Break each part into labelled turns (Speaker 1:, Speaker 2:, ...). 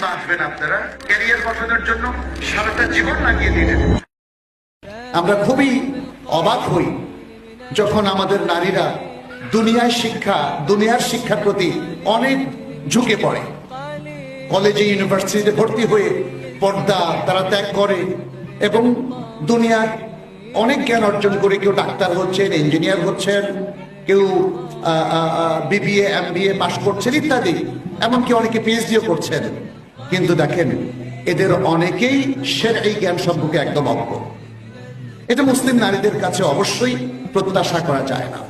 Speaker 1: বাঁচবেন আপনারা, ক্যারিয়ার গঠনের জন্য সারাটা জীবন লাগিয়ে দিলেন। আমরা খুবই অবাক হই যখন আমাদের নারীরা দুনিয়ার শিক্ষার প্রতি অনেক ঝুঁকে পড়ে। কলেজে ইউনিভার্সিটিতে ভর্তি হয়ে পর্দা তারা ত্যাগ করে এবং দুনিয়ার অনেক জ্ঞান অর্জন করে কেউ ডাক্তার হচ্ছেন, ইঞ্জিনিয়ার হচ্ছেন, কেউ বিবিএ এমবিএ পাশ করছেন ইত্যাদি, এমনকি অনেকে পিএইচডিও করছেন। কিন্তু দেখেন এদের অনেকেই এই জ্ঞান সম্পর্কে একদম অজ্ঞ। এটা মুসলিম নারীদের কাছে অবশ্যই প্রত্যাশা করা যায় না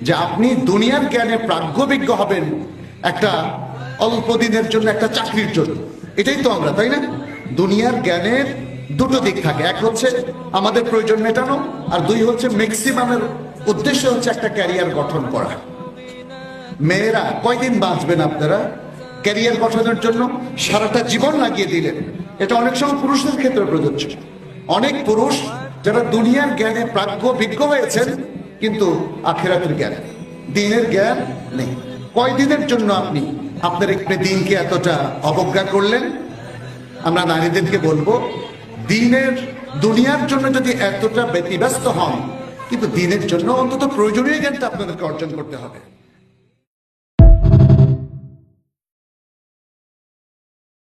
Speaker 1: যে আপনি দুনিয়ার জ্ঞানে প্রাজ্ঞবিজ্ঞ হবেন একটা অল্প দিনের জন্য, একটা চাকরির জন্য। এটাই তো আমরা, তাই না? দুনিয়ার জ্ঞানের দুটো দিক থাকে, এক হচ্ছে আমাদের প্রয়োজন মেটানো, আর দুই হচ্ছে ম্যাক্সিমামের উদ্দেশ্য হচ্ছে একটা ক্যারিয়ার গঠন করা। মেয়েরা কয়দিন বাঁচবেন আপনারা? ক্যারিয়ার গঠনের জন্য সারাটা জীবন লাগিয়ে দিলেন। এটা অনেক সময় পুরুষদের ক্ষেত্রে প্রযোজ্য। অনেক পুরুষ যারা দুনিয়ার জ্ঞানে প্রাজ্ঞবিজ্ঞ হয়েছেন কিন্তু আখিরাতের জ্ঞান, দিনের জ্ঞান নেই। কয়দিনের জন্য আপনি আপনার একটি দিনকে এতটা অবজ্ঞা করলেন? আমরা নারীদেরকে বলবো, দুনিয়ার জন্য যদি এতটা ব্যতিব্যস্ত হন, কিন্তু দিনের জন্য অন্তত প্রয়োজনীয় জ্ঞানটা আপনাদেরকে অর্জন করতে হবে।